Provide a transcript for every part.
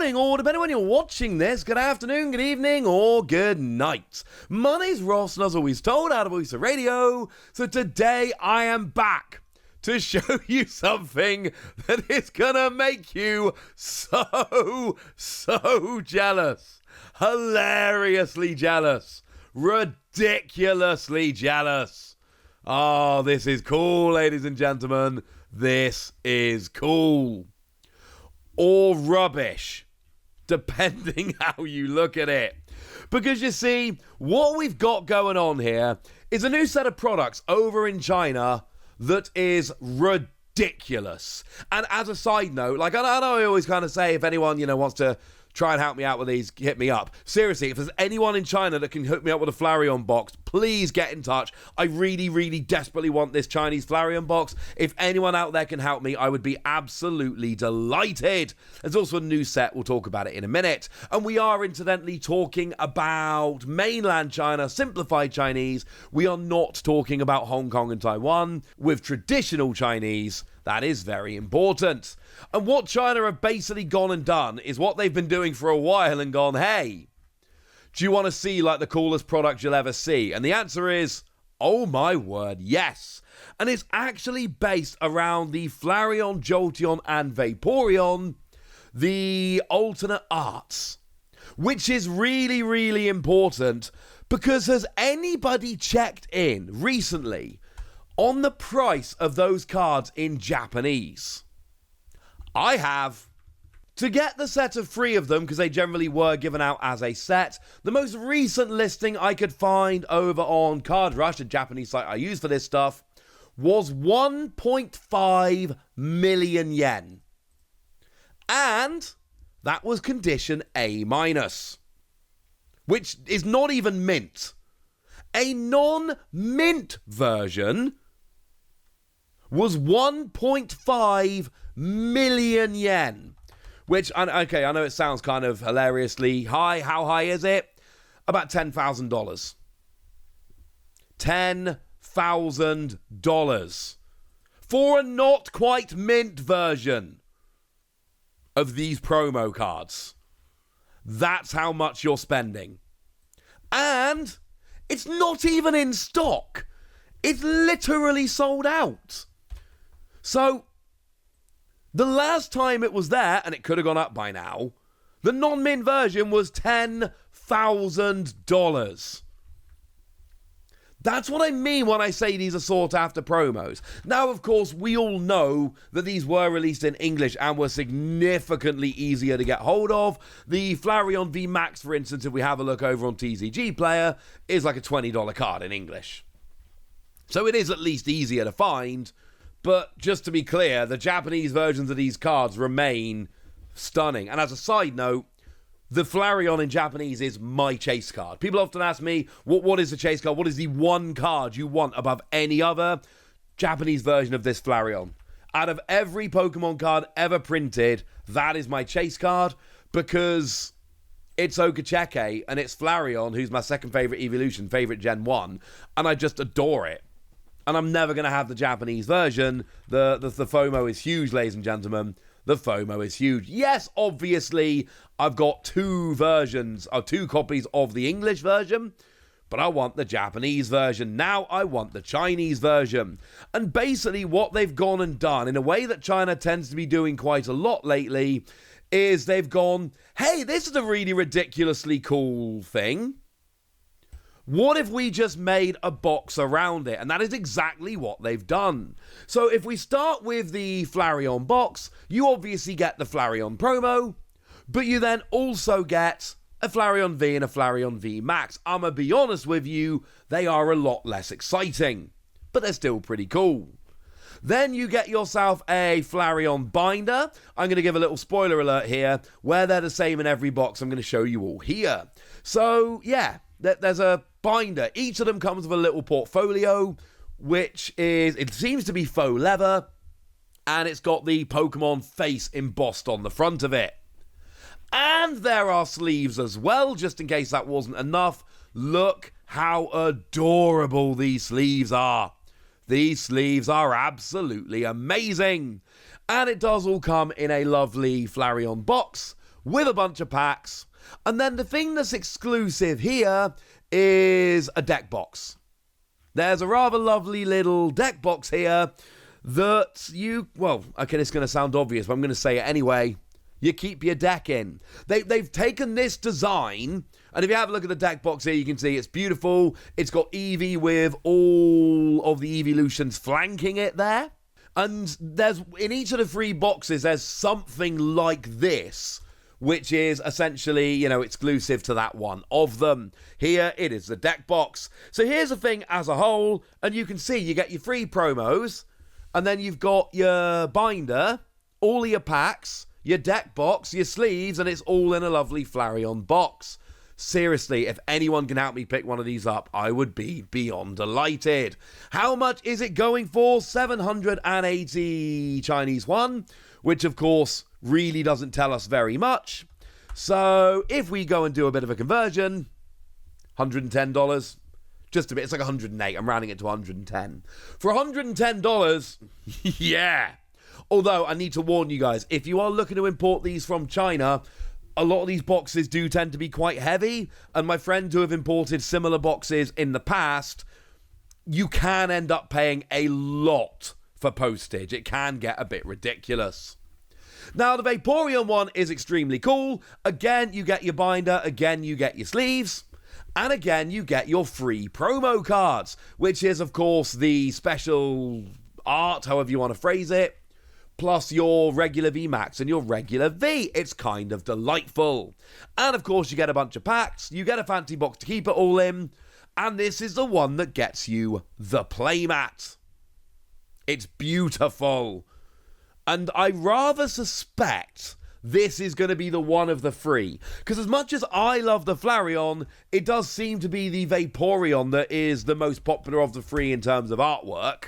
morning, or depending on when you're watching this, good afternoon, good evening, or good night. My name's Ross, and as always told, out of Voice of Radio. So today I am back to show you something that is gonna make you so jealous. Hilariously jealous. Ridiculously jealous. Oh, this is cool, ladies and gentlemen. This is cool. Or rubbish, depending how you look at it. Because you see, what we've got going on here is a new set of products over in China that is ridiculous. And as a side note, like I know I always kind of say, if anyone, wants to try and help me out with these, hit me up. Seriously, if there's anyone in China that can hook me up with a Flareon box, please get in touch. I really desperately want this Chinese Flareon box. If anyone out there can help me, I would be absolutely delighted. There's also a new set, we'll talk about it in a minute. And we are incidentally talking about mainland China, simplified Chinese. We are not talking about Hong Kong and Taiwan. With traditional Chinese, that is very important. And what China have basically gone and done is what they've been doing for a while and gone, hey, do you want to see like the coolest product you'll ever see? And the answer is, oh my word, yes. And it's actually based around the Flareon, Jolteon, and Vaporeon, the alternate arts, which is really important because has anybody checked in recently on the price of those cards in Japanese? I have. To get the set of 3 of them, because they generally were given out as a set, the most recent listing I could find over on Card Rush, a Japanese site I use for this stuff, was 1.5 million yen. And that was condition A-, which is not even mint. A non-mint version was 1.5 million yen. Which, okay, I know it sounds kind of hilariously high. How high is it? About $10,000. $10,000 for a not quite mint version of these promo cards. That's how much you're spending. And it's not even in stock. It's literally sold out. So the last time it was there, and it could have gone up by now, the non-mint version was $10,000. That's what I mean when I say these are sought-after promos. Now, of course, we all know that these were released in English and were significantly easier to get hold of. The Flareon VMAX, for instance, if we have a look over on TCG Player, is like a $20 card in English. So it is at least easier to find. But just to be clear, the Japanese versions of these cards remain stunning. And as a side note, the Flareon in Japanese is my chase card. People often ask me, what is the chase card? What is the one card you want above any other? Japanese version of this Flareon. Out of every Pokemon card ever printed, that is my chase card because it's Okacheke and it's Flareon, who's my second favorite evolution, favorite Gen 1, and I just adore it. And I'm never going to have the Japanese version. The FOMO is huge, ladies and gentlemen. The FOMO is huge. Yes, obviously, I've got 2 versions, or 2 copies of the English version, but I want the Japanese version. Now I want the Chinese version. And basically what they've gone and done, in a way that China tends to be doing quite a lot lately, is they've gone, hey, this is a really ridiculously cool thing. What if we just made a box around it? And that is exactly what they've done. So if we start with the Flareon box, you obviously get the Flareon promo, but you then also get a Flareon V and a Flareon VMAX. I'm going to be honest with you, they are a lot less exciting, but they're still pretty cool. Then you get yourself a Flareon binder. I'm going to give a little spoiler alert here, where they're the same in every box. I'm going to show you all here. So yeah, there's a binder. Each of them comes with a little portfolio, which is, it seems to be faux leather, and it's got the Pokemon face embossed on the front of it. And there are sleeves as well, just in case that wasn't enough. Look how adorable these sleeves are. These sleeves are absolutely amazing. And it does all come in a lovely Flareon box with a bunch of packs. And then the thing that's exclusive here is a deck box. There's a rather lovely little deck box here that well, okay, it's going to sound obvious, but I'm going to say it anyway. You keep your deck in. They've taken this design, and if you have a look at the deck box here, you can see it's beautiful. It's got Eevee with all of the evolutions flanking it there. And there's, in each of the 3 boxes, there's something like this, which is essentially, exclusive to that one of them. Here, it is the deck box. So here's the thing as a whole, and you can see you get your 3 promos, and then you've got your binder, all of your packs, your deck box, your sleeves, and it's all in a lovely Flareon box. Seriously, if anyone can help me pick one of these up, I would be beyond delighted. How much is it going for? 780 Chinese yuan, which of course really doesn't tell us very much. So if we go and do a bit of a conversion, $110, just a bit, it's like 108, I'm rounding it to 110. For $110, yeah. Although, I need to warn you guys, if you are looking to import these from China, a lot of these boxes do tend to be quite heavy, and my friends who have imported similar boxes in the past, you can end up paying a lot for postage. It can get a bit ridiculous. Now, the Vaporeon one is extremely cool. Again, you get your binder. Again, you get your sleeves. And again, you get your free promo cards, which is, of course, the special art, however you want to phrase it, plus your regular VMAX and your regular V. It's kind of delightful. And, of course, you get a bunch of packs. You get a fancy box to keep it all in. And this is the one that gets you the playmat. It's beautiful. And I rather suspect this is going to be the one of the 3. Because as much as I love the Flareon, it does seem to be the Vaporeon that is the most popular of the 3 in terms of artwork.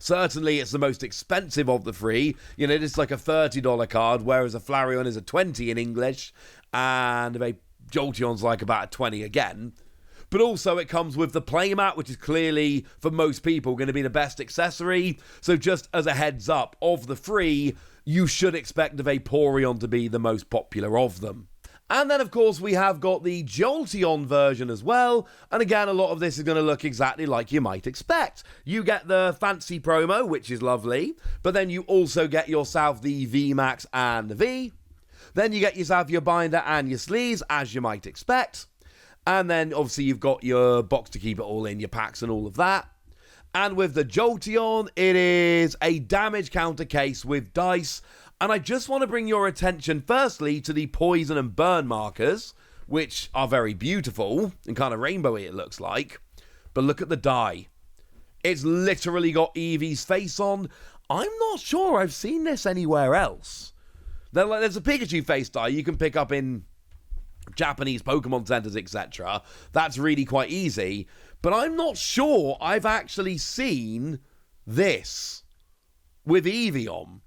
Certainly, it's the most expensive of the 3. It's like a $30 card, whereas a Flareon is a $20 in English, and a Jolteon's like about a $20 again. But also, it comes with the playmat, which is clearly, for most people, going to be the best accessory. So just as a heads up, of the 3, you should expect the Vaporeon to be the most popular of them. And then, of course, we have got the Jolteon version as well. And again, a lot of this is going to look exactly like you might expect. You get the fancy promo, which is lovely. But then you also get yourself the VMAX and the V. Then you get yourself your binder and your sleeves, as you might expect. And then, obviously, you've got your box to keep it all in, your packs and all of that. And with the Jolteon, it is a damage counter case with dice. And I just want to bring your attention, firstly, to the poison and burn markers, which are very beautiful and kind of rainbowy, it looks like. But look at the die. It's literally got Eevee's face on. I'm not sure I've seen this anywhere else. There's a Pikachu face die you can pick up in Japanese Pokemon centers, etc. That's really quite easy. But I'm not sure I've actually seen this with Eevee on.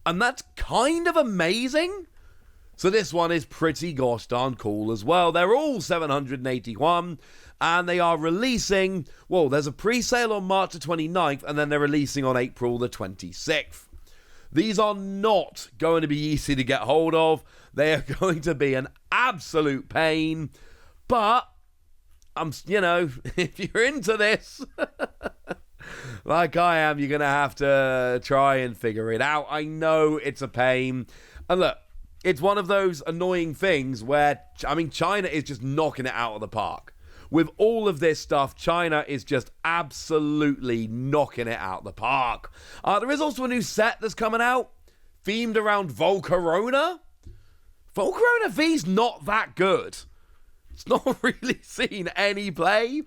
And that's kind of amazing. So this one is pretty gosh darn cool as well. They're all 781, and they are releasing, well, there's a pre-sale on March the 29th, and then they're releasing on April the 26th. These are not going to be easy to get hold of. They are going to be an absolute pain. But, if you're into this, like I am, you're going to have to try and figure it out. I know it's a pain. And look, it's one of those annoying things where, China is just knocking it out of the park. With all of this stuff, China is just absolutely knocking it out of the park. There is also a new set that's coming out, themed around Volcarona. Volcarona V's not that good. It's not really seen any play.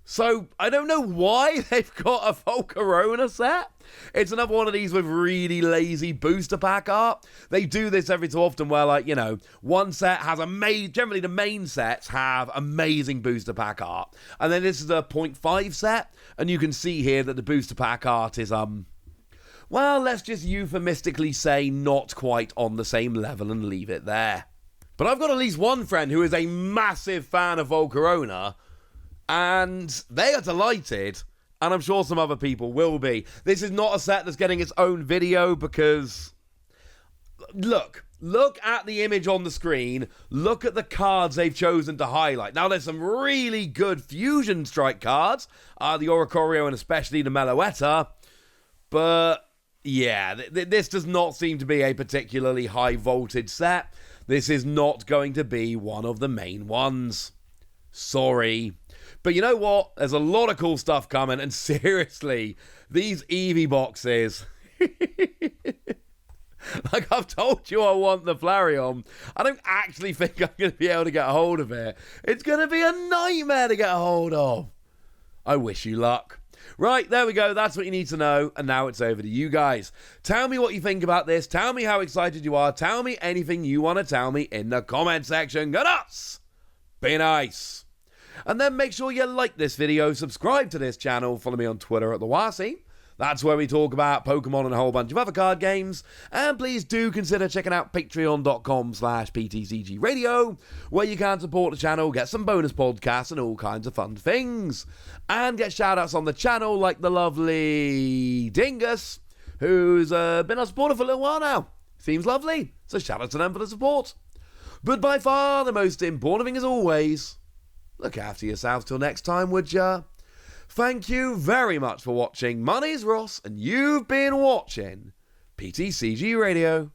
So, I don't know why they've got a Volcarona set. It's another one of these with really lazy booster pack art. They do this every so often where, one set has generally the main sets have amazing booster pack art. And then this is a 0.5 set, and you can see here that the booster pack art is, well, let's just euphemistically say not quite on the same level and leave it there. But I've got at least one friend who is a massive fan of Volcarona, and they are delighted, and I'm sure some other people will be. This is not a set that's getting its own video because Look at the image on the screen. Look at the cards they've chosen to highlight. Now, there's some really good Fusion Strike cards, the Oricorio and especially the Meloetta, but yeah, this does not seem to be a particularly high voltage set. This is not going to be one of the main ones. Sorry. But you know what? There's a lot of cool stuff coming, and seriously, these Eevee boxes... Like I've told you I want the Flareon. I don't actually think I'm going to be able to get a hold of it. It's going to be a nightmare to get a hold of. I wish you luck. Right, there we go. That's what you need to know. And now it's over to you guys. Tell me what you think about this. Tell me how excited you are. Tell me anything you want to tell me in the comment section. Go nuts! Be nice. And then make sure you like this video, subscribe to this channel, follow me on Twitter at TheWasi. That's where we talk about Pokemon and a whole bunch of other card games. And please do consider checking out patreon.com/PTCGradio, where you can support the channel, get some bonus podcasts and all kinds of fun things. And get shout-outs on the channel like the lovely Dingus, who's been a supporter for a little while now. Seems lovely, so shout out to them for the support. But by far the most important thing as always, look after yourselves till next time, would ya? Thank you very much for watching. My name's Ross, and you've been watching PTCG Radio.